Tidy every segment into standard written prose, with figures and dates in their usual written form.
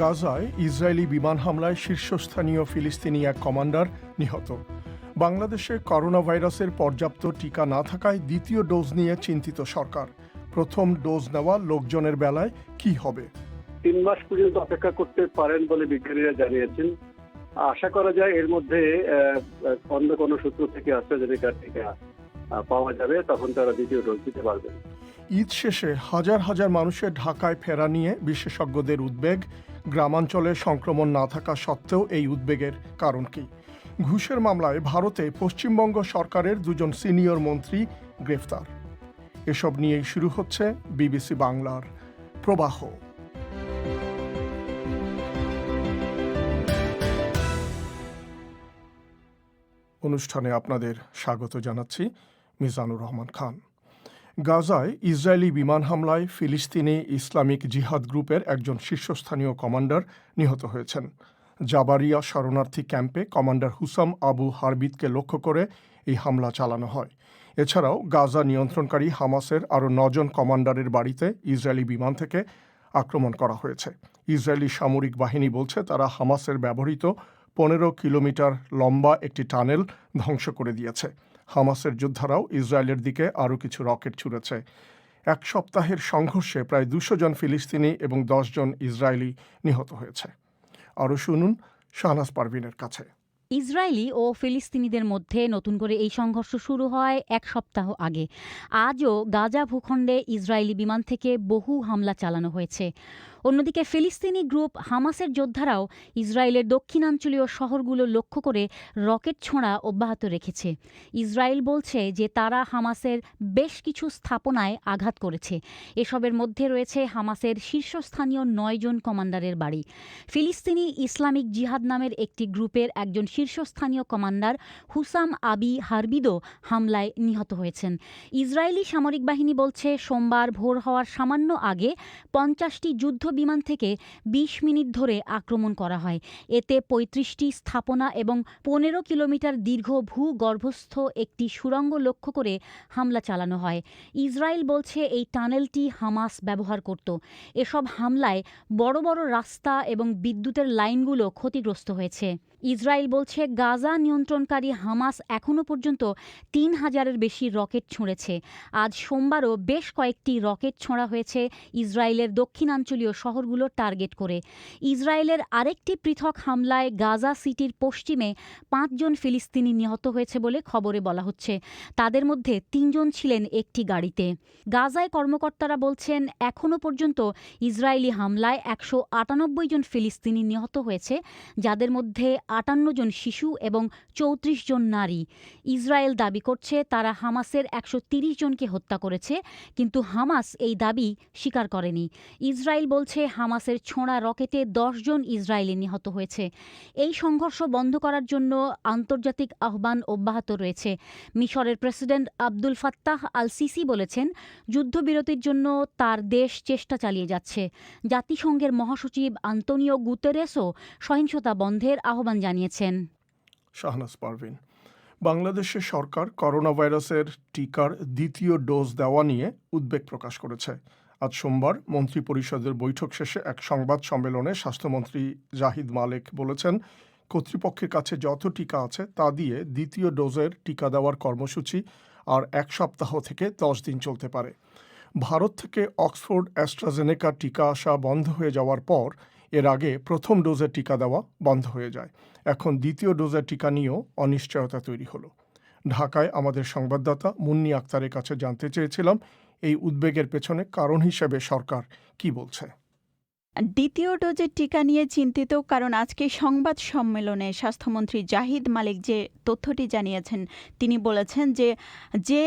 গাজায় ইসরায়েলি বিমান হামলায় শীর্ষস্থানীয় ফিলিস্তিনি এক কমান্ডার নিহত। বাংলাদেশে করোনা ভাইরাসের পর্যাপ্ত টিকা না থাকায় দ্বিতীয় ডোজ নিয়ে চিন্তিত সরকার। প্রথম ডোজ নেওয়া লোকজনের বেলায় কি হবে? 3 মাস পর্যন্ত অপেক্ষা করতে পারেন বলে বিজ্ঞানীরা জানিয়েছেন। আশা করা যায় এর মধ্যে অন্য কোনো সূত্র থেকে অ্যাস্ট্রাজেনেকার টিকা পাওয়া যাবে, তখন তারা দ্বিতীয় ডোজ দিতে পারবেন। ঈদ শেষে হাজার হাজার মানুষের ঢাকায় ফেরা নিয়ে বিশেষজ্ঞদের উদ্বেগ। গ্রামাঞ্চলে সংক্রমণ না থাকা সত্ত্বেও এই উদ্বেগের কারণ কি? ঘুষের মামলায় ভারতে পশ্চিমবঙ্গ সরকারের 2জন সিনিয়র মন্ত্রী গ্রেফতার। এসব নিয়েই শুরু হচ্ছে বিবিসি বাংলার প্রবাহ। অনুষ্ঠানে আপনাদের স্বাগত জানাচ্ছি, মিজানুর রহমান খান। গাজায় ইসরায়েলি বিমান হামলায় ফিলিস্তিনি ইসলামিক জিহাদ গ্রুপের একজন শীর্ষস্থানীয় কমান্ডার নিহত হয়েছেন। জাবারিয়া শরণার্থী ক্যাম্পে কমান্ডার হুসাম আবু হারবিদকে লক্ষ্য করে এই হামলা চালানো হয়। এছাড়াও গাজা নিয়ন্ত্রণকারী হামাসের আরও 9 জন কমান্ডারের বাড়িতে ইসরায়েলি বিমান থেকে আক্রমণ করা হয়েছে। ইসরায়েলি সামরিক বাহিনী বলছে তারা হামাসের ব্যবহৃত 15 কিলোমিটার লম্বা একটি টানেল ধ্বংস করে দিয়েছে। হামাসের যোদ্ধারাও ইসরায়েলের দিকে আরও কিছু রকেট ছুড়েছে। এক সপ্তাহের সংঘর্ষে প্রায় 200 জন ফিলিস্তিনি এবং 10 জন ইসরায়েলি নিহত হয়েছে। আরও শুনুন শাহনাজ পারভিনের কাছে। ইসরায়েলি ও ফিলিস্তিনিদের মধ্যে নতুন করে এই সংঘর্ষ শুরু হয় এক সপ্তাহ আগে। আজও গাজা ভূখণ্ডে ইসরায়েলি বিমান থেকে বহু হামলা চালানো হয়েছে। অন্যদিকে ফিলিস্তিনি গ্রুপ হামাসের যোদ্ধারাও ইসরায়েলের দক্ষিণাঞ্চলীয় শহরগুলো লক্ষ্য করে রকেট ছোঁড়া অব্যাহত রেখেছে। ইসরায়েল বলছে যে তারা হামাসের বেশ কিছু স্থাপনায় আঘাত করেছে। এসবের মধ্যে রয়েছে হামাসের শীর্ষস্থানীয় 9 জন কমান্ডারের বাড়ি। ফিলিস্তিনি ইসলামিক জিহাদ নামের একটি গ্রুপের একজন শীর্ষস্থানীয় কমান্ডার হুসাম আবি হারবিদও হামলায় নিহত হয়েছেন। ইসরায়েলি সামরিক বাহিনী বলছে সোমবার ভোর হওয়ার সামান্য আগে 50টি যুদ্ধ বিমান থেকে 20 মিনিট ধরে আক্রমণ করা হয়। এতে 35টি স্থাপনা এবং 15 কিলোমিটার দীর্ঘ ভূগর্ভস্থ একটি সুড়ঙ্গ লক্ষ্য করে হামলা চালানো হয়। ইসরায়েল বলছে এই টানেলটি হামাস ব্যবহার করত। এসব হামলায় বড় বড় রাস্তা এবং বিদ্যুতের লাইনগুলো ক্ষতিগ্রস্ত হয়েছে। ইসরায়েল বলছে গাজা নিয়ন্ত্রণকারী হামাস এখনও পর্যন্ত 3000-এর বেশি রকেট ছুঁড়েছে। আজ সোমবারও বেশ কয়েকটি রকেট ছোঁড়া হয়েছে ইসরায়েলের দক্ষিণাঞ্চলীয় শহরগুলো টার্গেট করে। ইসরায়েলের আরেকটি পৃথক হামলায় গাজা সিটির পশ্চিমে 5 জন ফিলিস্তিনি নিহত হয়েছে বলে খবরে বলা হচ্ছে। তাদের মধ্যে 3 জন ছিলেন একটি গাড়িতে। গাজায় কর্মকর্তারা বলছেন এখনও পর্যন্ত ইসরায়েলি হামলায় 198 জন ফিলিস্তিনি নিহত হয়েছে, যাদের মধ্যে 58 জন শিশু এবং 34 জন নারী। ইসরায়েল দাবি করছে তারা হামাসের 130 জনকে হত্যা করেছে, কিন্তু হামাস এই দাবি স্বীকার করেনি। ইসরায়েল বলছে হামাসের ছোঁড়া রকেটে 10 জন ইসরায়েলি নিহত হয়েছে। এই সংঘর্ষ বন্ধ করার জন্য আন্তর্জাতিক আহ্বান অব্যাহত রয়েছে। মিশরের president Abdul Fattah al CC বলেছেন যুদ্ধবিরতির জন্য তার দেশ চেষ্টা চালিয়ে যাচ্ছে। জাতিসংঘের মহাসচিব আন্তোনিও গুতেরেসও সহিংসতা বন্ধের আহ্বান জানিয়েছেন। শাহনাজ পারভিন। বাংলাদেশের সরকার করোনা ভাইরাসের টিকার দ্বিতীয় ডোজ দেওয়া নিয়ে উদ্বেগ প্রকাশ করেছে। আজ সোমবার মন্ত্রিপরিষদের বৈঠক শেষে এক সংবাদ সম্মেলনে স্বাস্থ্যমন্ত্রী জাহিদ মালেক বলেছেন কর্তৃপক্ষের কাছে যত টিকা আছে তা দিয়ে দ্বিতীয় ডোজের টিকা দেওয়ার কর্মসূচি আর 1 সপ্তাহ থেকে 10 দিন চলতে পারে। ভারত থেকে অক্সফোর্ড অ্যাস্ট্রাজেনেকা টিকা আসা বন্ধ হয়ে যাওয়ার পর এর আগে প্রথম ডোজের টিকা দেওয়া বন্ধ হয়ে যায়। এখন দ্বিতীয় ডোজের টিকা নিয়েও অনিশ্চয়তা তৈরি হলো। ঢাকায় আমাদের সংবাদদাতা মুন্নি আক্তারের কাছে জানতে চেয়েছিলাম এই উদ্বেগের পেছনে কারণ হিসেবে সরকার কি বলছে। দ্বিতীয় ডোজের টিকা নিয়ে চিন্তিত, কারণ আজকে সংবাদ সম্মেলনে স্বাস্থ্যমন্ত্রী জাহিদ মালিক যে তথ্যটি জানিয়েছেন, তিনি বলেছেন যে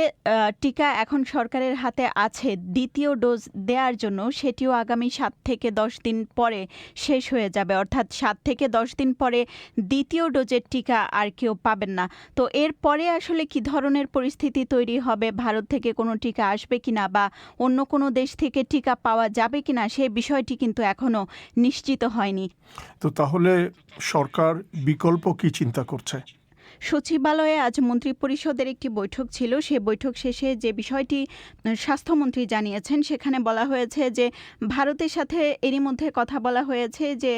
টিকা এখন সরকারের হাতে আছে দ্বিতীয় ডোজ দেওয়ার জন্য, সেটিও আগামী 7 থেকে 10 দিন পরে শেষ হয়ে যাবে। অর্থাৎ 7 থেকে 10 দিন পরে দ্বিতীয় ডোজের টিকা আর কেউ পাবেন না। তো এরপরে আসলে কি ধরনের পরিস্থিতি তৈরি হবে, ভারত থেকে কোনো টিকা আসবে কিনা বা অন্য কোনো দেশ থেকে টিকা পাওয়া যাবে কিনা, সেই বিষয়টি কিন্তু এখনো নিশ্চিত হয়নি। তো তাহলে সরকার বিকল্প কি চিন্তা করছে? সচিবালয়ে আজ মন্ত্রিপরিষদের একটি বৈঠক ছিল। সেই বৈঠক শেষে যে বিষয়টি স্বাস্থ্যমন্ত্রী জানিয়েছেন, সেখানে বলা হয়েছে যে ভারতের সাথে এরই মধ্যে কথা বলা হয়েছে যে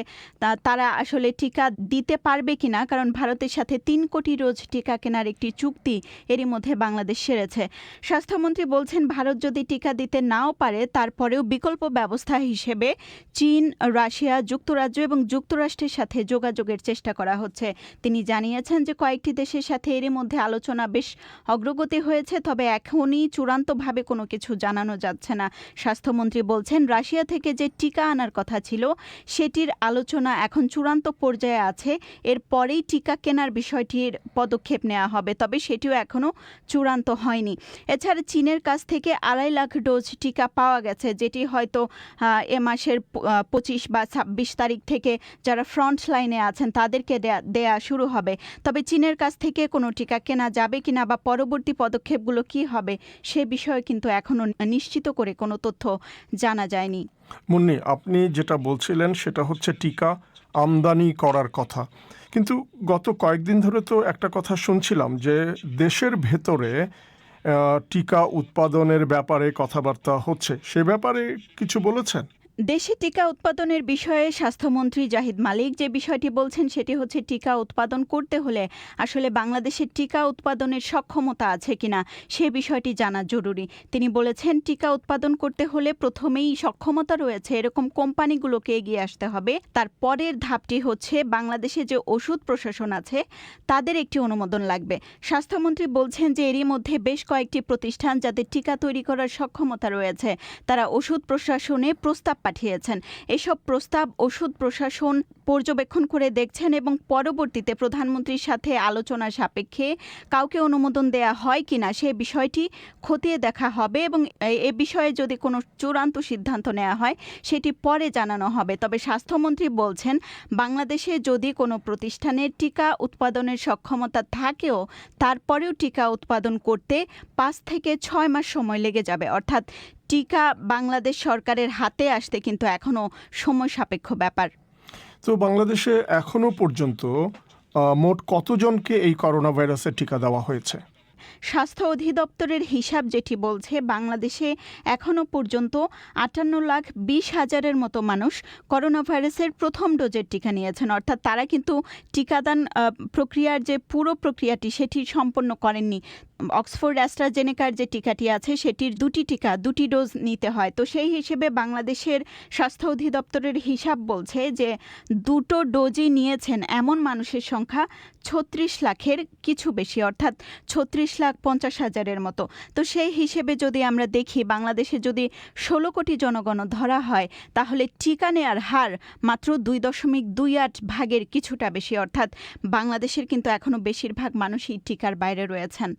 তারা আসলে টিকা দিতে পারবে কিনা, কারণ ভারতের সাথে 3 কোটি ডোজ টিকা কেনার একটি চুক্তি এরই মধ্যে বাংলাদেশ সেরেছে। স্বাস্থ্যমন্ত্রী বলছেন ভারত যদি টিকা দিতে নাও পারে, তারপরেও বিকল্প ব্যবস্থা হিসেবে চীন, রাশিয়া, যুক্তরাজ্য এবং যুক্তরাষ্ট্রের সাথে যোগাযোগের চেষ্টা করা হচ্ছে। তিনি জানিয়েছেন যে কয়েকটি দেশের সাথে এরই মধ্যে আলোচনা বেশ অগ্রগতি হয়েছে, তবে এখনই চূড়ান্তভাবে কোনো কিছু জানানো যাচ্ছে না। স্বাস্থ্যমন্ত্রী বলছেন রাশিয়া থেকে যে টিকা আনার কথা ছিল সেটির আলোচনা এখন চূড়ান্ত পর্যায়ে আছে, এরপরেই টিকা কেনার বিষয়টির পদক্ষেপ নেওয়া হবে, তবে সেটিও এখনও চূড়ান্ত হয়নি। এছাড়া চীনের কাছ থেকে 2.5 লাখ ডোজ টিকা পাওয়া গেছে, যেটি হয়তো এ মাসের 25 বা 26 তারিখ থেকে যারা ফ্রন্ট লাইনে আছেন তাদেরকে দেয়া শুরু হবে। তবে চীনের কাছ থেকে কোনো টিকা কেনা যাবে কিনা বা পরবর্তী পদক্ষেপগুলো কি হবে সে বিষয়ে কিন্তু এখনও নিশ্চিত করে কোনো তথ্য জানা যায়নি। মুন্নি, আপনি যেটা বলছিলেন সেটা হচ্ছে টিকা আমদানি করার কথা, কিন্তু গত কয়েকদিন ধরে তো একটা কথা শুনছিলাম যে দেশের ভেতরে টিকা উৎপাদনের ব্যাপারে কথাবার্তা হচ্ছে, সে ব্যাপারে কিছু বলেছেন? দেশে টিকা উৎপাদনের বিষয়ে স্বাস্থ্যমন্ত্রী জাহিদ মালিক যে বিষয়টি বলছেন সেটি হচ্ছে টিকা উৎপাদন করতে হলে আসলে বাংলাদেশের টিকা উৎপাদনের সক্ষমতা আছে কিনা সে বিষয়টি জানা জরুরি। তিনি বলেছেন টিকা উৎপাদন করতে হলে প্রথমেই সক্ষমতা রয়েছে এরকম কোম্পানিগুলোকে এগিয়ে আসতে হবে। তার পরের ধাপটি হচ্ছে বাংলাদেশে যে ওষুধ প্রশাসন আছে তাদের একটি অনুমোদন লাগবে। স্বাস্থ্যমন্ত্রী বলছেন যে এরই মধ্যে বেশ কয়েকটি প্রতিষ্ঠান যাদের টিকা তৈরি করার সক্ষমতা রয়েছে তারা ওষুধ প্রশাসনে প্রস্তাব পাঠিয়েছেন। এসব প্রস্তাব ওষুধ প্রশাসন পর্যবেক্ষণ করে দেখছেন এবং পরবর্তীতে প্রধানমন্ত্রীর সাথে আলোচনা সাপেক্ষে কাউকে অনুমোদন দেয়া হয় কিনা সে বিষয়টি খতিয়ে দেখা হবে এবং এ বিষয়ে যদি কোনো চূড়ান্ত সিদ্ধান্ত নেওয়া হয় সেটি পরে জানানো হবে। তবে স্বাস্থ্যমন্ত্রী বলছেন বাংলাদেশে যদি কোনো প্রতিষ্ঠানের টিকা উৎপাদনের সক্ষমতা থাকেও তারপরেও টিকা উৎপাদন করতে 5 থেকে 6 মাস সময় লেগে যাবে, অর্থাৎ টিকা বাংলাদেশ সরকারের হাতে আসতে কিন্তু এখনো সময় সাপেক্ষ ব্যাপার। তো বাংলাদেশে এখনো পর্যন্ত মোট কতজনকে এই করোনা ভাইরাসের টিকা দেওয়া হয়েছে? স্বাস্থ্য অধিদপ্তরের হিসাব যেটি বলছে বাংলাদেশে এখনো পর্যন্ত 58,20,000-এর মতো মানুষ করোনা ভাইরাসের প্রথম ডোজের টিকা নিয়েছেন, অর্থাৎ তারা কিন্তু টিকাদান প্রক্রিয়ার যে পুরো প্রক্রিয়াটি সেটি সম্পন্ন করেননি। অক্সফোর্ড অ্যাস্ট্রাজেনেকার যে টিকাটি আছে সেটির দুটি ডোজ নিতে হয়। তো সেই হিসেবে বাংলাদেশের স্বাস্থ্য অধিদপ্তরের হিসাব বলছে যে 2টো ডোজই নিয়েছেন এমন মানুষের সংখ্যা 36 লাখের কিছু বেশি, অর্থাৎ 36,50,000-এর মতো। তো সেই হিসেবে যদি আমরা দেখি বাংলাদেশে যদি 16 কোটি জনগণ ধরা হয় তাহলে টিকা নেয়ার হার মাত্র 2.28 ভাগের কিছুটা বেশি, অর্থাৎ বাংলাদেশের কিন্তু এখনো বেশিরভাগ মানুষই টিকার বাইরে রয়েছেন।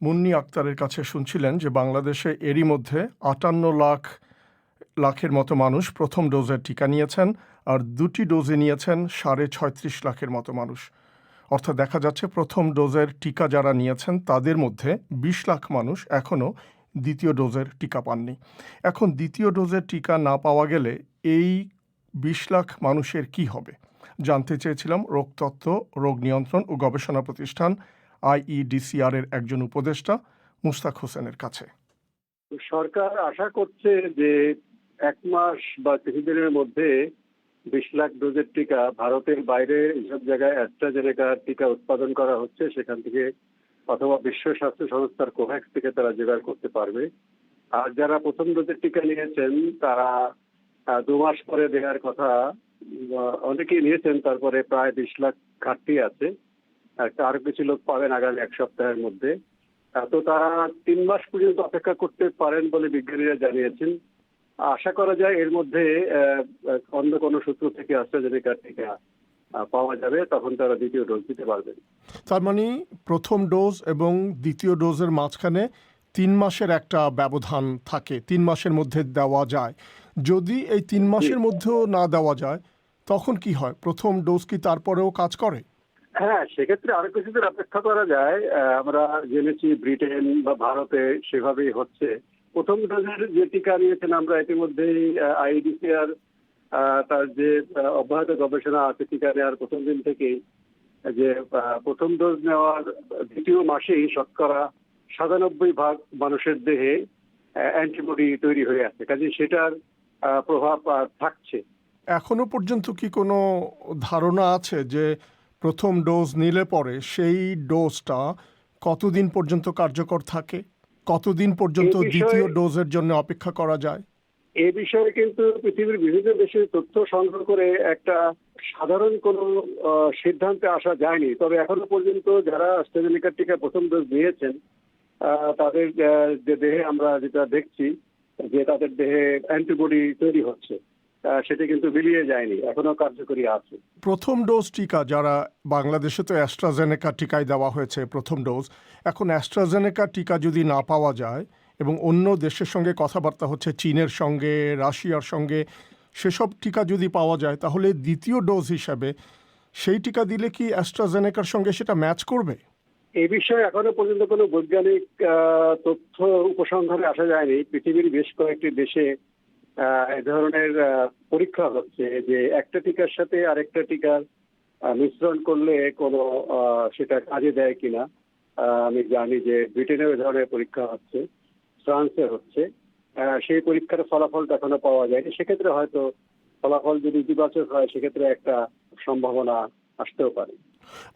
মুন্নি আক্তারের কাছে শুনছিলেন যে বাংলাদেশে এরই মধ্যে 58 লাখের মতো মানুষ প্রথম ডোজের টিকা নিয়েছেন আর 2টি ডোজে নিয়েছেন 36.5 লাখের মতো মানুষ। অর্থাৎ দেখা যাচ্ছে প্রথম ডোজের টিকা যারা নিয়েছেন তাদের মধ্যে 20 লাখ মানুষ এখনও দ্বিতীয় ডোজের টিকা পাননি। এখন দ্বিতীয় ডোজের টিকা না পাওয়া গেলে এই 20 লাখ মানুষের কি হবে জানতে চেয়েছিলাম রোগতত্ত্ব, রোগ নিয়ন্ত্রণ ও গবেষণা প্রতিষ্ঠান IEDCR এর একজন উপদেষ্টা মুস্তাক হোসেনের কাছে। সরকার আশা করছে যে 1 মাস বা কিছুদিনের মধ্যে 20 লাখ ডোজের টিকা ভারতের বাইরে যেসব জায়গায় অ্যাস্ট্রাজেনেকার টিকা উৎপাদন করা হচ্ছে সেখান থেকে অথবা বিশ্ব স্বাস্থ্য সংস্থার কোভ্যাক্স থেকে তারা জোগাড় করতে পারবে। আর যারা প্রথম ডোজের টিকা নিয়েছেন তারা 2 মাস পরে দেওয়ার কথা অনেকেই নিয়েছেন, তারপরে প্রায় 20 লাখ ঘাটতি আছে। আরো কিছু লোক পাবেন আগামী 1 সপ্তাহের মধ্যে। তো তারা 3 মাস পর্যন্ত অপেক্ষা করতে পারেন বলে বিজ্ঞানীরা জানিয়েছেন। আশা করা যায় এর মধ্যে অন্য কোনো সূত্র থেকে অ্যাস্ট্রাজেনেকার টিকা পাওয়া যাবে, তখন তারা দ্বিতীয় ডোজ দিতে পারবেন। তার মানে প্রথম ডোজ এবং দ্বিতীয় ডোজের মাঝখানে 3 মাসের একটা ব্যবধান থাকে, 3 মাসের মধ্যে দেওয়া যায়। যদি এই 3 মাসের মধ্যেও না দেওয়া যায় তখন কি হয়? প্রথম ডোজ কি তারপরেও কাজ করে? হ্যাঁ, সেক্ষেত্রে আরো কিছুদিন অপেক্ষা করা যায়। আমরা জেনেছি ব্রিটেন বা ভারতে সেভাবেই হচ্ছে। প্রথম ডোজের যে টিকা নিয়েছেন আমরা ইতিমধ্যেই IEDCR তার যে অব্যাহত গবেষণা আছে টিকা নেওয়ার প্রথম দিন থেকেই যে প্রথম ডোজ নেওয়ার দ্বিতীয় মাসেই শতকরা ৯৭% মানুষের দেহে অ্যান্টিবডি তৈরি হয়ে আছে, কাজে সেটার প্রভাব থাকছে। এখনো পর্যন্ত কি কোনো ধারণা আছে যে প্রথম ডোজ নিলে পরে সেই ডোজটা কতদিন পর্যন্ত কার্যকর থাকে, কতদিন পর্যন্ত এই বিষয়ে- দ্বিতীয় ডোজের জন্য অপেক্ষা করা যায়? এ বিষয়ে কিন্তু পৃথিবীর বিভিন্ন দেশের তথ্য সংগ্রহ করে একটা সাধারণ কোনো সিদ্ধান্তে আসা যায়নি। তবে এখনো পর্যন্ত যারা অ্যাস্ট্রাজেনেকার টিকা প্রথম ডোজ নিয়েছেন তাদের যে দেহে আমরা যেটা দেখছি যে তাদের দেহে অ্যান্টিবডি তৈরি হচ্ছে, সেটা কিন্তু মিলিয়ে যায়নি, এখনো কার্যকরী আছে। প্রথম ডোজ টিকা যারা বাংলাদেশে তো অ্যাস্ট্রাজেনেকা টিকাই দেওয়া হয়েছে প্রথম ডোজ, এখন অ্যাস্ট্রাজেনেকা টিকা যদি না পাওয়া যায় এবং অন্য দেশের সঙ্গে কথাবার্তা হচ্ছে চীনের সঙ্গে, রাশিয়ার সঙ্গে, সেসব টিকা যদি পাওয়া যায় তাহলে দ্বিতীয় ডোজ হিসাবে সেই টিকা দিলে কি অ্যাস্ট্রাজেনেকার সঙ্গে সেটা ম্যাচ করবে? এই বিষয়ে এখনো পর্যন্ত কোনো বৈজ্ঞানিক তথ্য উপসংহারে আসা যায়নি। পৃথিবীর বেশ কয়েকটি দেশে এ ধরনের পরীক্ষা হচ্ছে যে একটা টিকার সাথে আরেকটা টিকার মিশ্রণ করলে কোনো সেটা কাজে দেয় কিনা। আমি জানি যে ব্রিটেনেও এ ধরনের পরীক্ষা হচ্ছে, ফ্রান্সে হচ্ছে। সেই পরীক্ষার ফলাফলটা এখনো পাওয়া যায়নি। সেক্ষেত্রে হয়তো ফলাফল যদি ইতিবাচক হয় সেক্ষেত্রে একটা সম্ভাবনা আসতেও পারে।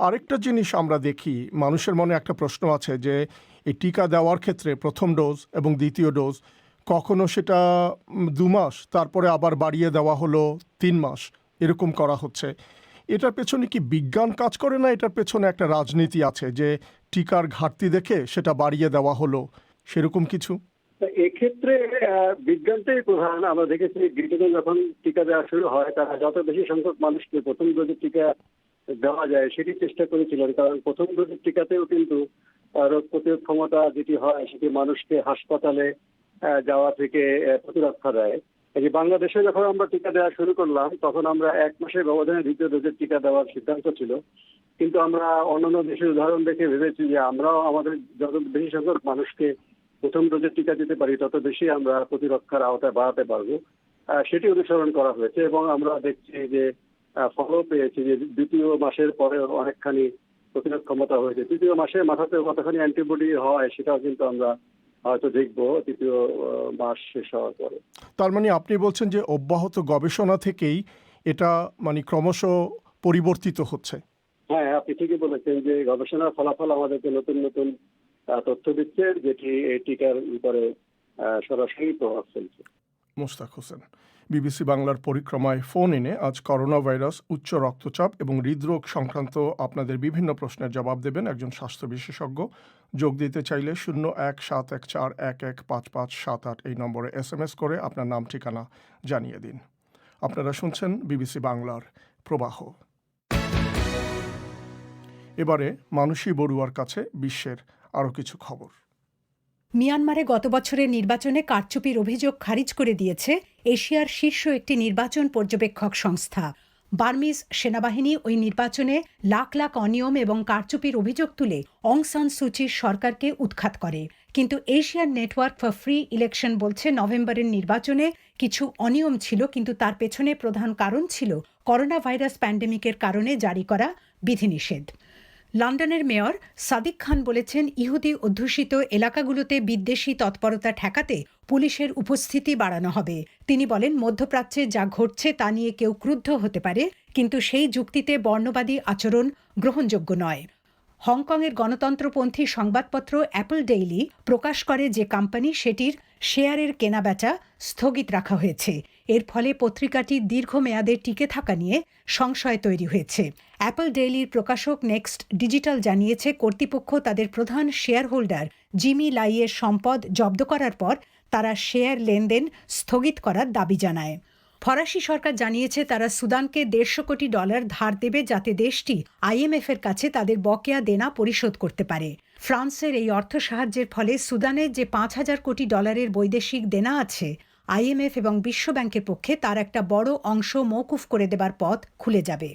আরেকটা জিনিস আমরা দেখি, মানুষের মনে একটা প্রশ্ন আছে যে এই টিকা দেওয়ার ক্ষেত্রে প্রথম ডোজ এবং দ্বিতীয় ডোজ কখনো সেটা 2 মাস, তারপরে আবার বাড়িয়ে দেওয়া হলো 3 মাস, এরকম করা হচ্ছে। এটার পেছনে কি বিজ্ঞান কাজ করে, না এটার পেছনে একটা রাজনীতি আছে যে টিকার ঘাটতি দেখে সেটা বাড়িয়ে দেওয়া হলো, সেরকম কিছু? এক্ষেত্রে বিজ্ঞানটাই প্রধান। আমরা দেখেছি ব্রিটেনে যখন টিকা দেওয়া শুরু হয় তারা যত বেশি সংখ্যক মানুষকে প্রথম ডোজের টিকা দেওয়া যায় সেটি চেষ্টা করেছিলেন, কারণ প্রথম ডোজের টিকাতেও কিন্তু রোগ প্রতিরোধ ক্ষমতা যেটি হয় সেটি মানুষকে হাসপাতালে যাওয়া থেকে প্রতিরক্ষা দেয়। এই যে বাংলাদেশে যখন আমরা টিকা দেওয়া শুরু করলাম তখন আমরা 1 মাসের ব্যবধানে দ্বিতীয় ডোজের টিকা দেওয়ার সিদ্ধান্ত ছিল, কিন্তু আমরা অন্যান্য দেশের উদাহরণ দেখে ভেবেছি যে আমরাও আমাদের যত বেশি সংখ্যক মানুষকে প্রথম ডোজের টিকা দিতে পারি তত বেশি আমরা প্রতিরক্ষার আওতায় বাড়াতে পারবো। সেটি অনুসরণ করা হয়েছে এবং আমরা দেখছি যে ফলও পেয়েছি যে দ্বিতীয় মাসের পরে অনেকখানি প্রতিরোধ ক্ষমতা হয়েছে। তৃতীয় মাসের মাথাতে কতখানি অ্যান্টিবডি হয় সেটাও কিন্তু আমরা হয়তো দেখবো তৃতীয় মাস শেষ হওয়ার পরে। তার মানে আপনি বলছেন যে অব্যাহত গবেষণা থেকেই এটা মানে ক্রমশ পরিবর্তিত হচ্ছে। হ্যাঁ, আপনি ঠিকই বলেছেন যে গবেষণার ফলাফল আমাদেরকে নতুন নতুন তথ্য দিচ্ছে যেটি এই টিকার উপরে সরাসরি প্রভাব ফেলছে। মোস্তাক হোসেন, বিবিসি বাংলার পরিক্রমায় ফোন ইনে আজ করোনা ভাইরাস, উচ্চ রক্তচাপ এবং হৃদরোগ সংক্রান্ত আপনাদের বিভিন্ন প্রশ্নের জবাব দেবেন একজন স্বাস্থ্য বিশেষজ্ঞ। যোগ দিতে চাইলে 017141155578 এই নম্বরে SMS করে আপনার নাম ঠিকানা জানিয়ে দিন। আপনারা শুনছেন বিবিসি বাংলার প্রবাহ। এবারে মানসী বড়ুয়ার কাছে বিশ্বের আরও কিছু খবর। মিয়ানমারে গত বছরের নির্বাচনে কারচুপির অভিযোগ খারিজ করে দিয়েছে এশিয়ার শীর্ষ একটি নির্বাচন পর্যবেক্ষক সংস্থা। বার্মিজ সেনাবাহিনী ওই নির্বাচনে লাখ লাখ অনিয়ম এবং কারচুপির অভিযোগ তুলে অং সান সুচির সরকারকে উৎখাত করে। কিন্তু Asian network for free election বলছে নভেম্বরের নির্বাচনে কিছু অনিয়ম ছিল, কিন্তু তার পেছনে প্রধান কারণ ছিল করোনা ভাইরাস প্যান্ডেমিকের কারণে জারি করা বিধিনিষেধ। লন্ডনের মেয়র সাদিক খান বলেছেন, ইহুদি অধ্যুষিত এলাকাগুলোতে বিদ্বেষী তৎপরতা ঠেকাতে পুলিশের উপস্থিতি বাড়ানো হবে। তিনি বলেন, মধ্যপ্রাচ্যে যা ঘটছে তা নিয়ে কেউ ক্রুদ্ধ হতে পারে, কিন্তু সেই যুক্তিতে বর্ণবাদী আচরণ গ্রহণযোগ্য নয়। হংকংয়ের গণতন্ত্রপন্থী সংবাদপত্র অ্যাপল ডেইলি প্রকাশ করে যে কোম্পানি সেটির শেয়ারের কেনাবেচা স্থগিত রাখা হয়েছে। এর ফলে পত্রিকাটির দীর্ঘমেয়াদে টিকে থাকা নিয়ে সংশয় তৈরি হয়েছে। অ্যাপল ডেইলির প্রকাশক নেক্সট ডিজিটাল জানিয়েছে, কর্তৃপক্ষ তাদের প্রধান শেয়ার হোল্ডার জিমি লাইয়ের সম্পদ জব্দ করার পর তারা শেয়ার লেনদেন স্থগিত করার দাবি জানায়। ফরাসি সরকার জানিয়েছে তারা সুদানকে $150 কোটি ধার দেবে যাতে দেশটি IMF এর কাছে তাদের বকেয়া দেনা পরিশোধ করতে পারে। ফ্রান্সের এই অর্থ সাহায্যের ফলে সুদানের যে $5,000 কোটি বৈদেশিক দেনা আছে, IMF এবং বিশ্বব্যাংকের পক্ষে তার একটা বড় অংশ মওকুফ করে দেবার পথ খুলে যাবে।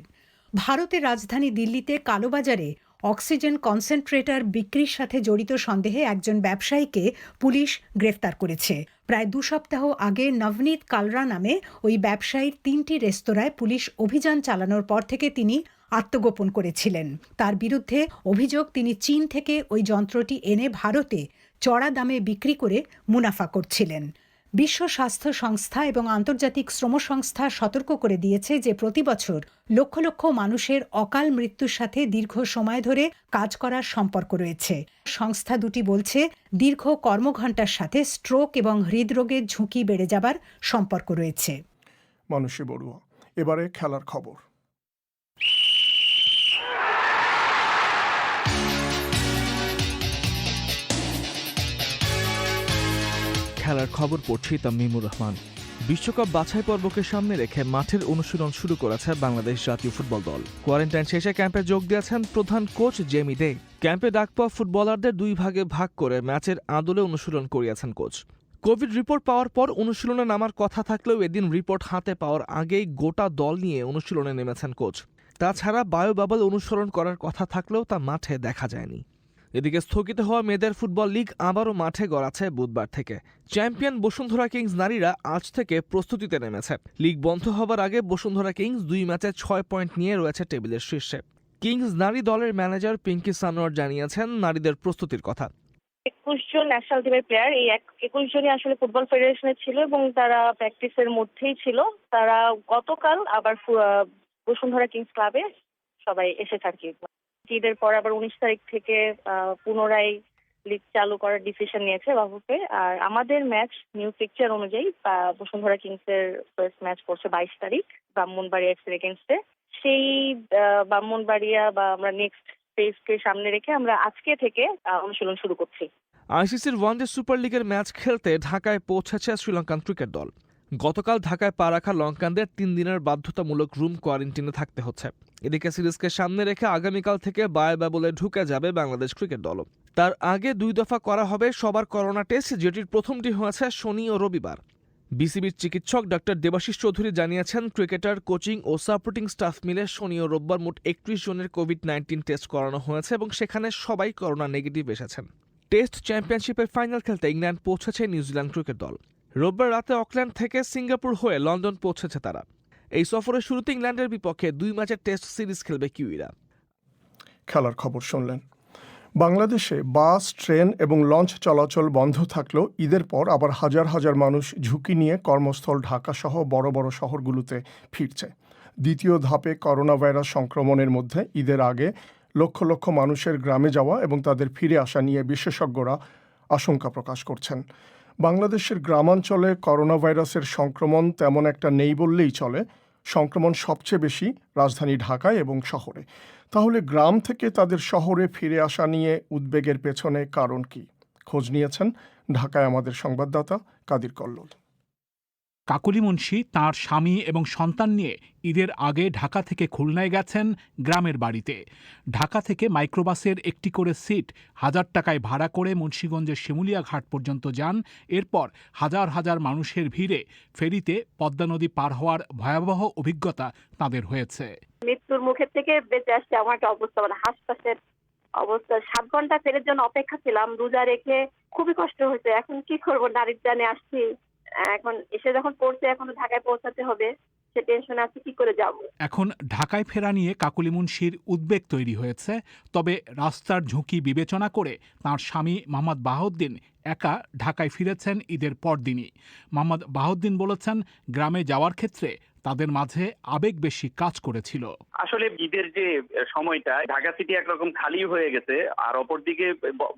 ভারতের রাজধানী দিল্লিতে কালোবাজারে অক্সিজেন কনসেন্ট্রেটর বিক্রির সাথে জড়িত সন্দেহে একজন ব্যবসায়ীকে পুলিশ গ্রেফতার করেছে। প্রায় 2 সপ্তাহ আগে নবনীত কালরা নামে ওই ব্যবসায়ীর 3টি রেস্তোরাঁয় পুলিশ অভিযান চালানোর পর থেকে তিনি আত্মগোপন করেছিলেন। তার বিরুদ্ধে অভিযোগ তিনি চীন থেকে ওই যন্ত্রটি এনে ভারতে চড়া দামে বিক্রি করে মুনাফা করছিলেন। বিশ্ব স্বাস্থ্য সংস্থা এবং আন্তর্জাতিক শ্রম সংস্থা সতর্ক করে দিয়েছে যে প্রতি বছর লক্ষ লক্ষ মানুষের অকাল মৃত্যুর সাথে দীর্ঘ সময় ধরে কাজ করার সম্পর্ক রয়েছে। সংস্থা দুটি বলছে দীর্ঘ কর্মঘণ্টার সাথে স্ট্রোক এবং হৃদরোগের ঝুঁকি বেড়ে যাবার সম্পর্ক রয়েছে। মানসী বড়ুয়া। এবারে খেলার খবর। খেলার খবর পড়ছি তামিমুর রহমান। বিশ্বকাপ বাছাই পর্বকে সামনে রেখে মাঠের অনুশীলন শুরু করেছে বাংলাদেশ জাতীয় ফুটবল দল। কোয়ারেন্টাইন শেষে ক্যাম্পে যোগ দিয়েছেন প্রধান কোচ জেমি ডে। ক্যাম্পে ডাক পাওয়া ফুটবলারদের দুই ভাগে ভাগ করে ম্যাচের আদলে অনুশীলন করিয়েছেন কোচ। কোভিড রিপোর্ট পাওয়ার পর অনুশীলনে নামার কথা থাকলেও এদিন রিপোর্ট হাতে পাওয়ার আগেই গোটা দল নিয়ে অনুশীলনে নেমেছেন কোচ। তাছাড়া বায়োবাবল অনুসরণ করার কথা থাকলেও তা মাঠে দেখা যায়নি। এদিকে স্থগিত হওয়া মেয়েদের ফুটবল লিগ আবারও মাঠে গড়াচ্ছে বুধবার থেকে। চ্যাম্পিয়ন বসুন্ধরা কিংস নারীরা আজ থেকে প্রস্তুতিতে নেমেছে। লিগ বন্ধ হবার আগে বসুন্ধরা কিংস 2 ম্যাচে 6 পয়েন্ট নিয়ে রয়েছে টেবিলের শীর্ষে। কিংস নারী দলের ম্যানেজার পিঙ্কি সানোয়ার জানিয়েছেন নারীদের প্রস্তুতির কথা। 21 জন ন্যাশনাল টিমের প্লেয়ার, এই 21 জনই আসলে ফুটবল ফেডারেশনে ছিল এবং তারা প্র্যাকটিসের মধ্যেই ছিল। তারা গতকাল আবার বসুন্ধরা কিংস ক্লাবে সবাই এসেছে আর কি। ঈদের পর আবার 19 তারিখ থেকে পুনরায় লিগ চালু করার ডিসিশন নিয়েছে বাফুফে। আর আমাদের ম্যাচ নিউ পিকচার অনুযায়ী বসুন্ধরা কিংসের ফার্স্ট ম্যাচ পড়ছে 22 তারিখ ব্রাহ্মণবাড়িয়া এফসির এগেইনস্টে। সেই ব্রাহ্মণবাড়িয়া বা আমরা নেক্সট ফেজকে সামনে রেখে আমরা আজকে থেকে অনুশীলন শুরু করছি। আইসিসির ওয়ানডে সুপার লিগের ম্যাচ খেলতে ঢাকায় পৌঁছেছে শ্রীলঙ্কান ক্রিকেট দল। গতকাল ঢাকায় পা রাখা লঙ্কানদের 3 দিনের বাধ্যতামূলক রুম কোয়ারেন্টিনে থাকতে হচ্ছে। এদিকে সিরিজকে সামনে রেখে আগামীকাল থেকে বায়োবাবলে ঢুকে যাবে বাংলাদেশ ক্রিকেট দল। তার আগে 2 দফা করা হবে সবার করোনা টেস্ট, যেটির প্রথমটি হয়েছে শনি ও রবিবার। বিসিবির চিকিৎসক ডক্টর দেবাশিস চৌধুরী জানিয়েছেন ক্রিকেটার, কোচিং ও সাপোর্টিং স্টাফ মিলে শনি ও রোববার মোট 31 জনের কোভিড-19 টেস্ট করানো হয়েছে এবং সেখানে সবাই করোনা নেগেটিভ এসেছেন। টেস্ট চ্যাম্পিয়নশিপের ফাইনাল খেলতে ইংল্যান্ড পৌঁছেছে নিউজিল্যান্ড ক্রিকেট দল। রোববার রাতে অকল্যান্ড থেকে সিঙ্গাপুর হয়ে লন্ডন পৌঁছেছে তারা। এই সফরের শুরুতে ইংল্যান্ডের বিপক্ষে 2 ম্যাচের টেস্ট সিরিজ খেলবে কিউইরা। খেলার খবর শুনলেন। বাংলাদেশে বাস, ট্রেন এবং লঞ্চ চলাচল বন্ধ থাকলেও ঈদের পর আবার হাজার হাজার মানুষ ঝুঁকি নিয়ে কর্মস্থল ঢাকাসহ বড় বড় শহরগুলোতে ফিরছে। দ্বিতীয় ধাপে করোনা ভাইরাস সংক্রমণের মধ্যে ঈদের আগে লক্ষ লক্ষ মানুষের গ্রামে যাওয়া এবং তাদের ফিরে আসা নিয়ে বিশেষজ্ঞরা আশঙ্কা প্রকাশ করছেন। বাংলাদেশের গ্রামাঞ্চলে করোনা ভাইরাসের সংক্রমণ তেমন একটা নেই বললেই চলে। সংক্রমণ সবচেয়ে বেশি রাজধানী ঢাকায় এবং শহরে। তাহলে গ্রাম থেকে তাদের শহরে ফিরে আসা নিয়ে উদ্বেগের পেছনে কারণ কি? খোঁজ নিয়েছেন ঢাকায় আমাদের সংবাদদাতা কাদির কল্লোল। কাকলি মুন্সি তাঁর স্বামী এবং সন্তান নিয়ে ঈদের আগে ঢাকা থেকে খুলনায় গেছেন গ্রামের বাড়িতে। ঢাকা থেকে মাইক্রোবাসের একটি করে সিট 1000 টাকায় ভাড়া করে মুন্সিগঞ্জের শিমুলিয়া ঘাট পর্যন্ত যান। এরপর হাজার হাজার মানুষের ভিড়ে ফেরিতে পদ্মা নদী পার হওয়ার ভয়াবহ অভিজ্ঞতা তাদের হয়েছে। মৃত্যুর মুখের থেকে বেঁচে আসছে আমার একটা অবস্থা, মানে হাসপাসের অবস্থা। 7 ঘন্টা ফেরার জন্য অপেক্ষা ছিলাম, রোজা রেখে খুবই কষ্ট হয়েছে। এখন কি করবো, নারীর জানে আসছি, এখন এসে যখন পড়ছে এখনো ঢাকায় পৌঁছাতে হবে, সে টেনশন আছে কি করে যাব। এখন ঢাকায় ফেরা নিয়ে কাকলি মুন্সির উদ্বেগ তৈরি হয়েছে। তবে রাস্তার ঝুঁকি বিবেচনা করে তাঁর স্বামী মোহাম্মদ বাহাউদ্দিন একা ঢাকায় ফিরেছেন ঈদের পরদিনই। মোহাম্মদ বাহাউদ্দিন বলেছেন, গ্রামে যাওয়ার ক্ষেত্রে তাদের মাঝে আবেগ বেশি কাজ করেছিল। আসলে ঈদের যে সময়টা ঢাকা সিটি একরকম খালি হয়ে গেছে, আর অপরদিকে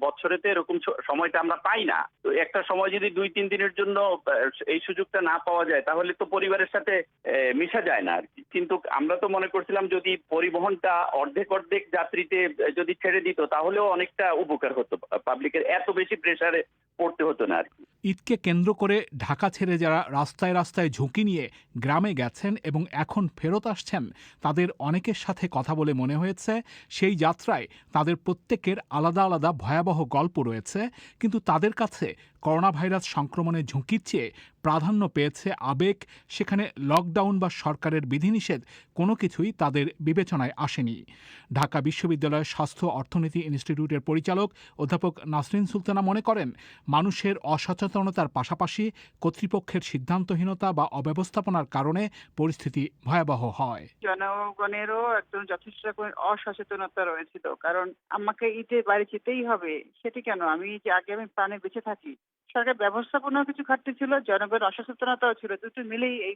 বছরেতে এরকম সময়টা আমরা পাই না। তো একটা সময় যদি 2-3 দিনের জন্য এই সুযোগটা না পাওয়া যায় তাহলে তো পরিবারের সাথে মিশা যায় না আর কি। কিন্তু আমরা তো মনে করছিলাম যদি পরিবহনটা অর্ধেক যাত্রীতে যদি ছেড়ে দিত তাহলেও অনেকটা উপকার হতো, পাবলিকের এত বেশি প্রেসারে পড়তে হতো না আর কি। ঈদকে কেন্দ্র করে ঢাকা ছেড়ে যারা রাস্তায় রাস্তায় ঝুঁকি নিয়ে গ্রামে গেছেন এবং এখন ফেরত আসছেন, তাদের অনেকের সাথে কথা বলে মনে হয়েছে সেই যাত্রায় তাদের প্রত্যেকের আলাদা আলাদা ভয়াবহ গল্প রয়েছে। কিন্তু তাদের কাছে করোনা ভাইরাস সংক্রমণের ঝুঁকির চেয়ে প্রাধান্য পেয়েছে আবেগ। সেখানে লকডাউন বা সরকারের বিধিনিষেধ কোনো কিছুই তাদের বিবেচনায় আসেনি। ঢাকা বিশ্ববিদ্যালয়ের স্বাস্থ্য অর্থনীতি ইনস্টিটিউটের পরিচালক অধ্যাপক নাসরিন সুলতানা মনে করেন, মানুষের অসচেতন অসচেতনতার পাশাপাশি কর্তৃপক্ষের সিদ্ধান্তহীনতা বা অব্যবস্থাপনার কারণে পরিস্থিতি ভয়াবহ হয়। জনগণেরও একজন যথেষ্ট অসচেতনতা রয়েছিল, কারণ আমাকে ঈদে বাড়ি যেতেই হবে সেটি কেন, আমি যে আগামী প্রাণে বেঁচে থাকি। সরকার ব্যবস্থাপনাও কিছু ঘাটতি ছিল, জনগণের অসচেতনতাও ছিল, দুটো মিলেই এই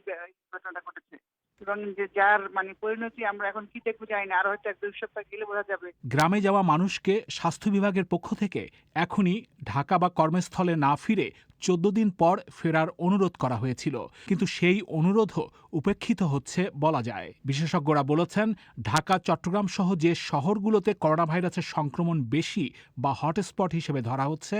ঘটনাটা ঘটেছে। এবং যে যার পরিণতি আমরা এখন কি দেখবো জানি না, আর হয়তো 1-2 সপ্তাহ গেলে বোঝা যাবে। গ্রামে যাওয়া মানুষকে স্বাস্থ্য বিভাগের পক্ষ থেকে এখনই ঢাকা বা কর্মস্থলে না ফিরে 14 দিন পর ফেরার অনুরোধ করা হয়েছিল, কিন্তু সেই অনুরোধও উপেক্ষিত হচ্ছে বলা যায়। বিশেষজ্ঞরা বলেছেন, ঢাকা, চট্টগ্রাম সহ যে শহরগুলোতে করোনা ভাইরাসের সংক্রমণ বেশি বা হটস্পট হিসেবে ধরা হচ্ছে,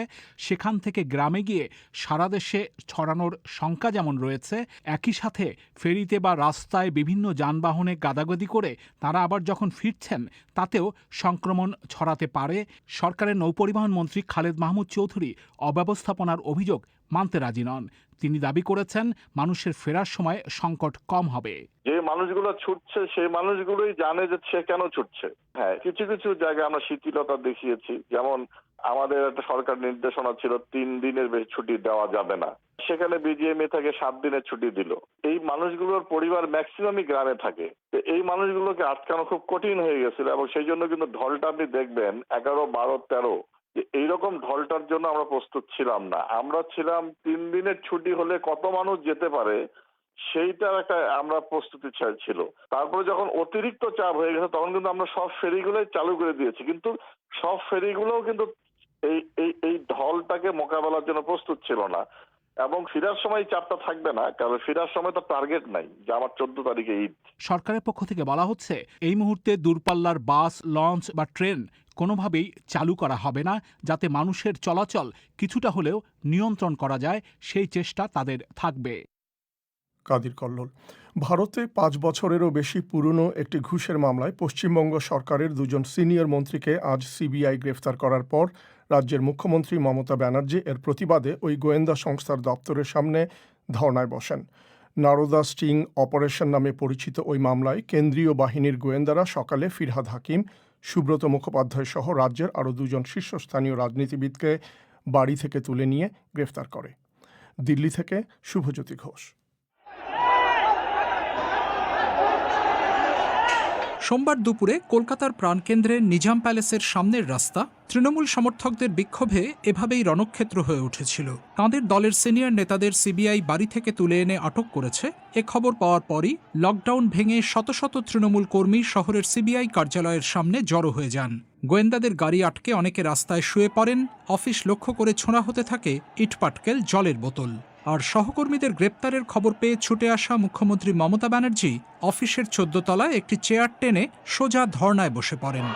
সেখান থেকে গ্রামে গিয়ে সারা দেশে ছড়ানোর শঙ্কা যেমন রয়েছে, একই সাথে ফেরিতে বা রাস্তায় বিভিন্ন যানবাহনে গাদাগাদি করে তারা আবার যখন ফিরছেন তাতেও সংক্রমণ ছড়াতে পারে। সরকারের নৌপরিবহন মন্ত্রী খালেদ মাহমুদ চৌধুরী অব্যবস্থাপনার অভিযোগ মানতে রাজি নন। তিনি দাবি করেছেন, মানুষের ফেরার সময় সংকট কম হবে। যে মানুষগুলো ছুটছে সেই মানুষগুলোই জানে যে সে কেন ছুটছে। হ্যাঁ, কিছু কিছু জায়গায় আমরা শিথিলতা দেখিয়েছি, যেমন আমাদের একটা সরকার নির্দেশনা ছিল 3 দিনের বেশি ছুটি দেওয়া যাবে না, সেখানে বিজিএমএ থেকে 7 দিনের ছুটি দিল। এই মানুষগুলোর পরিবার ম্যাক্সিমামই গ্রামে থাকে, এই মানুষগুলোকে আটকানো খুব কঠিন হয়ে গেছিল এবং সেই জন্য কিন্তু ঢলটা আপনি দেখবেন 11, 12, 13 এইরকম ঢলটার জন্য আমরা প্রস্তুত ছিলাম না। আমরা ছিলাম 3 দিনের ছুটি হলে কত মানুষ যেতে পারে সেইটার একটা আমরা প্রস্তুতি ছিল। তারপরে যখন অতিরিক্ত চাপ হয়ে গেছে তখন কিন্তু আমরা সব ফেরিগুলোই চালু করে দিয়েছি, কিন্তু সব ফেরিগুলোও কিন্তু এই ঢলটাকে মোকাবেলার জন্য প্রস্তুত ছিল না। এবং ফেরার সময় চাপটা থাকবে না, কারণ ফেরার সময় তো টার্গেট নাই যে আমার 14 তারিখে ঈদ। সরকারের পক্ষ থেকে বলা হচ্ছে, এই মুহূর্তে দূরপাল্লার বাস, লঞ্চ বা ট্রেন কোনোভাবেই চালু করা হবে না, যাতে মানুষের চলাচল কিছুটা হলেও নিয়ন্ত্রণ করা যায়, সেই চেষ্টা তাদের থাকবে। কাদির কল্লোল। ভারতে 5 বছরেরও বেশি পুরনো একটি ঘুষের মামলায় পশ্চিমবঙ্গ সরকারের 2জন সিনিয়র মন্ত্রীকে আজ সিবিআই গ্রেফতার করার পর রাজ্যের মুখ্যমন্ত্রী মমতা ব্যানার্জি এর প্রতিবাদে ওই গোয়েন্দা সংস্থার দপ্তরের সামনে ধর্নায় বসেন। নারদা স্টিং অপারেশন নামে পরিচিত ওই মামলায় কেন্দ্রীয় বাহিনীর গোয়েন্দারা সকালে ফিরহাদ হাকিম, সুব্রত মুখোপাধ্যায় সহ রাজ্যের আরও 2জন শীর্ষস্থানীয় রাজনীতিবিদকে বাড়ি থেকে তুলে নিয়ে গ্রেফতার করে। দিল্লি থেকে শুভজ্যোতি ঘোষ। সোমবার দুপুরে কলকাতার প্রাণকেন্দ্রে নিজাম প্যালেসের সামনের রাস্তা তৃণমূল সমর্থকদের বিক্ষোভে এভাবেই রণক্ষেত্র হয়ে উঠেছিল। তাঁদের দলের সিনিয়র নেতাদের সিবিআই বাড়ি থেকে তুলে এনে আটক করেছে। এ খবর পাওয়ার পরই লকডাউন ভেঙে শত শত তৃণমূল কর্মী শহরের সিবিআই কার্যালয়ের সামনে জড়ো হয়ে যান। গোয়েন্দাদের গাড়ি আটকে অনেকে রাস্তায় শুয়ে পড়েন। অফিস লক্ষ্য করে ছোঁড়া হতে থাকে ইটপাটকেল, জলের বোতল। আর সহকর্মীদের গ্রেপ্তারের খবর পেয়ে ছুটে আসা মুখ্যমন্ত্রী মমতা ব্যানার্জি অফিসের 14 তলায় একটি চেয়ার টেনে সোজা ধর্নায় বসে পড়েন।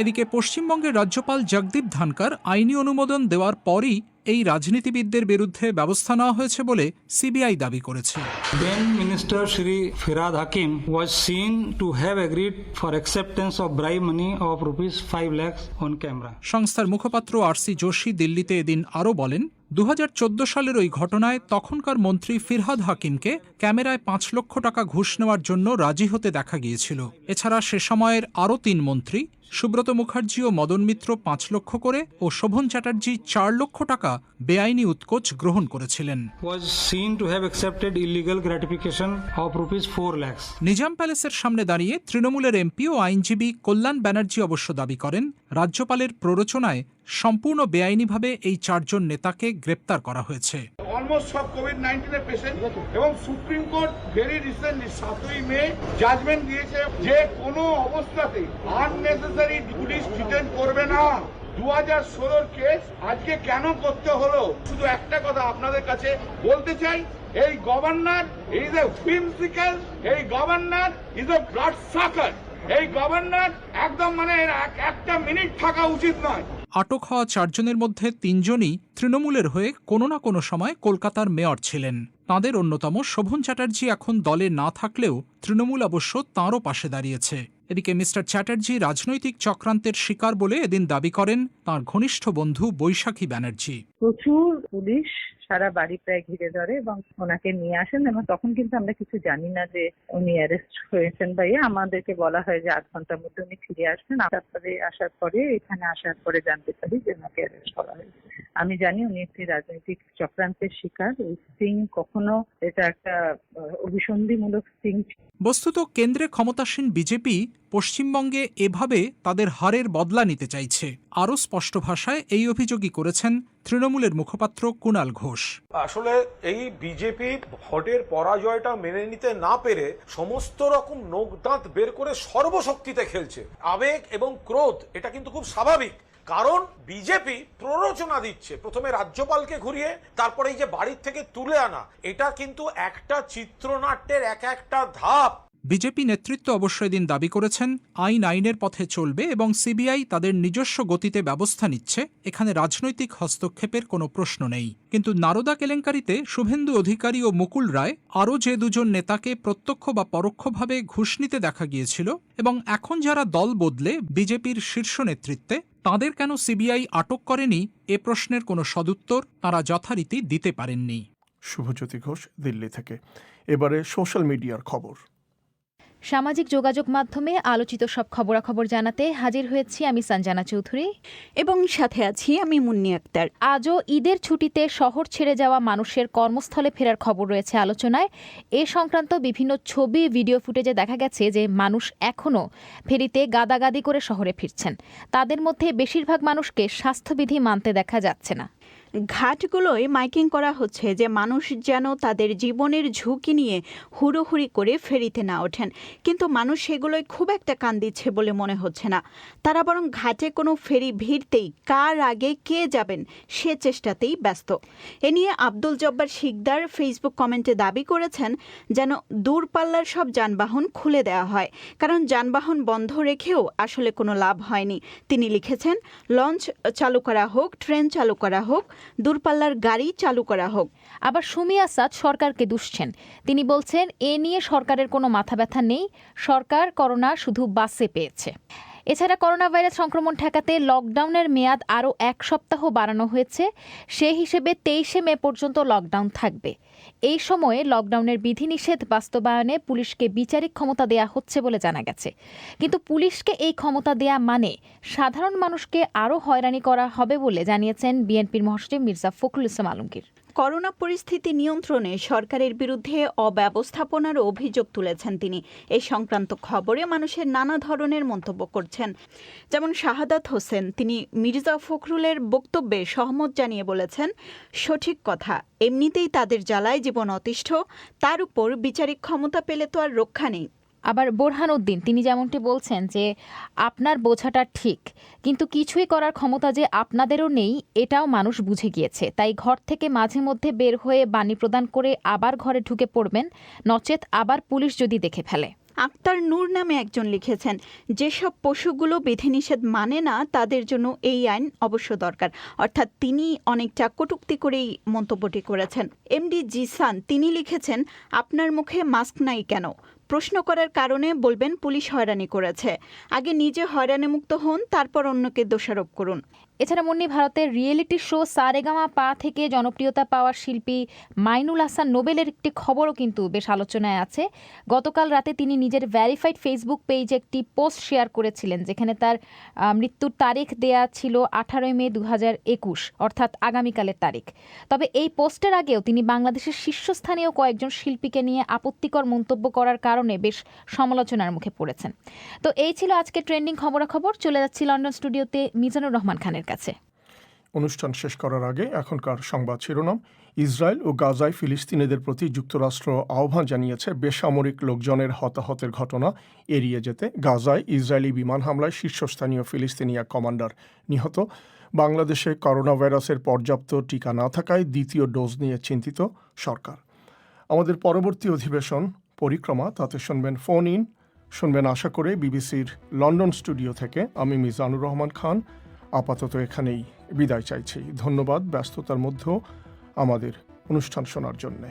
এদিকে পশ্চিমবঙ্গের রাজ্যপাল জগদীপ ধনকর আইনি অনুমোদন দেওয়ার পরই এই রাজনীতিবিদদের বিরুদ্ধে ব্যবস্থা নেওয়া হয়েছে বলে সিবিআই দাবি করেছে। Then Minister Shri Firhad Hakim was seen to have agreed for acceptance of bribe money of ₹5 lakhs on camera. সংস্থার মুখপাত্র আরসি যোশী দিল্লিতে এদিন আরও বলেন, 2014 সালের ওই ঘটনায় তখনকার মন্ত্রী ফিরহাদ হাকিমকে ক্যামেরায় 5 লক্ষ টাকা ঘুষ নেওয়ার জন্য রাজি হতে দেখা গিয়েছিল। এছাড়া সে সময়ের আরও 3 মন্ত্রী সুব্রত মুখার্জি ও মদন মিত্র 5 লক্ষ করে ও শোভন চ্যাটার্জি 4 লক্ষ টাকা বেআইনি উৎকোচ গ্রহণ করেছিলেন। Was seen to have accepted illegal gratification of ₹4 lakhs. Nizam প্যালেসের সামনে দাঁড়িয়ে তৃণমূলের এমপি ও আইনজীবী কল্যাণ ব্যানার্জি অবশ্য দাবি করেন, রাজ্যপালের প্ররোচনায় সম্পূর্ণ বেআইনিভাবে এই 4 জন নেতাকে গ্রেপ্তার করা হয়েছে। অলমোস্ট সব কোভিড-19 এর পেশেন্ট এবং সুপ্রিম কোর্ট ভেরি রিসেন্টলি 7ই মে জাজমেন্ট দিয়েছে যে কোনো অবস্থাতে আননেসেসারি পুলিশ ডিটেইন করবে না। 2016 কেস আজকে কেন করতে হলো? শুধু একটা কথা আপনাদের কাছে বলতে চাই, এই গভর্নর ইজ এ হুইমসিক্যাল, এই গভর্নর ইজ এ ব্লাড সাকার, এই গভর্নর একদম একটা মিনিট থাকা উচিত নয়। আটক হওয়া 4 জনের মধ্যে 3 জনই তৃণমূলের হয়ে কোনো না কোনো সময় কলকাতার মেয়র ছিলেন। তাঁদের অন্যতম শোভন চ্যাটার্জি এখন দলে না থাকলেও তৃণমূল অবশ্য তাঁরও পাশে দাঁড়িয়েছে। এদিকে মিস্টার চ্যাটার্জি রাজনৈতিক চক্রান্তের শিকার বলে এদিন দাবি করেন তাঁর ঘনিষ্ঠ বন্ধু বৈশাখী ব্যানার্জি। প্রচুর পুলিশ সারা বাড়ি প্রায় ঘিরে ধরে এবং ওনাকে নিয়ে আসেন, এবং তখন কিন্তু আমরা কিছু জানি না যে উনি অ্যারেস্ট হয়েছেন বা আমাদেরকে বলা হয় যে 8 ঘন্টার মধ্যে উনি ফিরে আসবেন। তারপরে আসার পরে এখানে আসার পরে জানতে পারি যে ওনাকে অ্যারেস্ট করা হয়েছে। আমি জানি উনি একটি রাজনৈতিক চক্রান্তের শিকার। এই স্টিং কখনো এটা একটা অভিসন্ধিমূলক স্টিং। বস্তুত কেন্দ্রে ক্ষমতাসীন বিজেপি পশ্চিমবঙ্গে এভাবে তাদের হারের বদলা নিতে চাইছে। আরও স্পষ্ট ভাষায় এই অভিযোগই করেছেন তৃণমূলের মুখপাত্র কুণাল ঘোষ। আসলে এই বিজেপি ভোটের পরাজয়টা মেনে নিতে না পেরে সমস্ত রকম নখ দাঁত বের করে সর্বশক্তিতে খেলছে। আবেগ এবং ক্রোধ এটা কিন্তু খুব স্বাভাবিক, কারণ বিজেপি প্ররোচনা দিচ্ছে প্রথমে রাজ্যপালকে ঘুরিয়ে, তারপরে এই যে বাড়ির থেকে তুলে আনা, এটা কিন্তু একটা চিত্রনাট্যের একটা ধাপ। বিজেপি নেতৃত্ব অবশ্যই দিন দাবি করেছেন আইন আইনের পথে চলবে এবং সিবিআই তাদের নিজস্ব গতিতে ব্যবস্থা নিচ্ছে, এখানে রাজনৈতিক হস্তক্ষেপের কোনো প্রশ্ন নেই। কিন্তু নারদা কেলেঙ্কারিতে শুভেন্দু অধিকারী ও মুকুল রায় আরও যে দুজন নেতাকে প্রত্যক্ষ বা পরোক্ষভাবে ঘুষ নিতে দেখা গিয়েছিল এবং এখন যারা দল বদলে বিজেপির শীর্ষ নেতৃত্বে, তাঁদের কেন সিবিআই আটক করেনি এ প্রশ্নের কোনো সদুত্তর তাঁরা যথারীতি দিতে পারেননি। শুভজ্যোতি ঘোষ, দিল্লি থেকে। এবারে সোশ্যাল মিডিয়ার খবর। সামাজিক যোগাযোগ মাধ্যমে আলোচিত সব খবরাখবর জানাতে হাজির হয়েছি আমি সঞ্জনা চৌধুরী এবং সাথে আছি আমি মুন্নি আক্তার। আজও ঈদের ছুটিতে শহর ছেড়ে যাওয়া মানুষের কর্মস্থলে ফেরার খবর রয়েছে আলোচনায়। এ সংক্রান্ত বিভিন্ন ছবি, ভিডিও ফুটেজে দেখা গেছে যে মানুষ এখনও ফেরিতে গাদাগাদি করে শহরে ফিরছেন। তাদের মধ্যে বেশিরভাগ মানুষকে স্বাস্থ্যবিধি মানতে দেখা যাচ্ছে না। ঘাটগুলোয় মাইকিং করা হচ্ছে যে মানুষ যেন তাদের জীবনের ঝুঁকি নিয়ে হুড়োহুড়ি করে ফেরিতে না ওঠেন, কিন্তু মানুষ সেগুলোয় খুব একটা কান দিচ্ছে বলে মনে হচ্ছে না। তারা বরং ঘাটে কোনো ফেরি ভিড়তেই কার আগে কে যাবেন সে চেষ্টাতেই ব্যস্ত। এ নিয়ে আব্দুল জব্বার শিকদার ফেসবুক কমেন্টে দাবি করেছেন যেন দূরপাল্লার সব যানবাহন খুলে দেওয়া হয়, কারণ যানবাহন বন্ধ রেখেও আসলে কোনো লাভ হয়নি। তিনি লিখেছেন, লঞ্চ চালু করা হোক, ট্রেন চালু করা হোক, দূরপাল্লার গাড়ি চালু করা হোক। আবার সুমি আসাদ সরকারকে দুষছেন। তিনি বলছেন এ নিয়ে সরকারের কোনো মাথা ব্যথা নেই, সরকার করোনা শুধু বাসে পেয়েছে। এছাড়া করোনা ভাইরাস সংক্রমণ ঠেকাতে লকডাউনের মেয়াদ আরও 1 সপ্তাহ বাড়ানো হয়েছে। সেই হিসেবে 23শে মে পর্যন্ত লকডাউন থাকবে। এই সময়ে লকডাউনের বিধিনিষেধ বাস্তবায়নে পুলিশকে বিচারিক ক্ষমতা দেয়া হচ্ছে বলে জানা গেছে। কিন্তু পুলিশকে এই ক্ষমতা দেয়া মানে সাধারণ মানুষকে আরও হয়রানি করা হবে বলে জানিয়েছেন বিএনপির মহাসচিব মির্জা ফখরুল ইসলাম আলমগীর। করোনা পরিস্থিতি নিয়ন্ত্রণে সরকারের বিরুদ্ধে অব্যবস্থাপনার অভিযোগ তুলেছেন তিনি। এই সংক্রান্ত খবরে মানুষের নানা ধরনের মন্তব্য করছেন। যেমন শাহাদাত হোসেন, তিনি মির্জা ফখরুলের বক্তব্যে সহমত জানিয়ে বলেছেন, সঠিক কথা, এমনিতেই তাদের জ্বালায় জীবন অতিষ্ঠ, তার উপর বিচারিক ক্ষমতা পেলে তো আর রক্ষা নেই। আবার বোরহান উদ্দিন, তিনি যেমনটি বলছেন যে আপনার বোঝাটা ঠিক, কিন্তু কিছুই করার ক্ষমতা যে আপনাদেরও নেই এটাও মানুষ বুঝে গিয়েছে। তাই ঘর থেকে মাঝে মধ্যে বের হয়ে বাণী প্রদান করে আবার ঘরে ঢুকে পড়বেন, নচেত আবার পুলিশ যদি দেখে ফেলে। আক্তার নূর নামে একজন লিখেছেন, যেসব পশুগুলো বিধিনিষেধ মানে না তাদের জন্য এই আইন অবশ্য দরকার। অর্থাৎ তিনি অনেকটা কটূক্তি করেই মন্তব্যটি করেছেন। এমডি জিসান, তিনি লিখেছেন, আপনার মুখে মাস্ক নাই কেন? প্রশ্ন করার কারণে বলবেন পুলিশ হয়রানি করেছে। আগে নিজে হয়রানিমুক্ত হন, তারপর অন্যকে দোষারোপ করুন। এছাড়া মুন্নি, ভারতের রিয়েলিটি শো সারেগামা পা থেকে জনপ্রিয়তা পাওয়া শিল্পী মাইনুল হাসান নোবেলের একটি খবরও কিন্তু বেশ আলোচনায় আছে। গতকাল রাতে তিনি নিজের ভ্যারিফাইড ফেসবুক পেজে একটি পোস্ট শেয়ার করেছিলেন, যেখানে তার মৃত্যুর তারিখ দেয়া ছিল 18 মে 2021, অর্থাৎ আগামীকালের তারিখ। তবে এই পোস্টের আগেও তিনি বাংলাদেশের শীর্ষস্থানীয় কয়েকজন শিল্পীকে নিয়ে আপত্তিকর মন্তব্য করার কারণে বেশ সমালোচনার মুখে পড়েছেন। তো এই ছিল আজকে ট্রেন্ডিং খবরাখবর। চলে যাচ্ছি লন্ডন স্টুডিওতে মিজানুর রহমান খানের কাছে। অনুষ্ঠান শেষ করার আগে এখনকার সংবাদ শিরোনাম। ইসরায়েল ও গাজায় ফিলিস্তিনিদের প্রতি যুক্তরাষ্ট্র আহ্বান জানিয়েছে বেসামরিক লোকজনের হতাহতের ঘটনা এড়িয়ে যেতে। গাজায় ইসরায়েলি বিমান হামলায় শীর্ষস্থানীয় ফিলিস্তিনি এক কমান্ডার নিহত। বাংলাদেশে করোনা ভাইরাসের পর্যাপ্ত টিকা না থাকায় দ্বিতীয় ডোজ নিয়ে চিন্তিত সরকার। আমাদের পরবর্তী অধিবেশন পরিক্রমা, তাতে শুনবেন ফোন ইন, শুনবেন আশা করে বিবিসির লন্ডন স্টুডিও থেকে আমি মিজানুর রহমান খান। আপাতত এখানেই বিদায় চাইছি। ধন্যবাদ ব্যস্ততার মধ্যেও আমাদের অনুষ্ঠান শোনার জন্যে।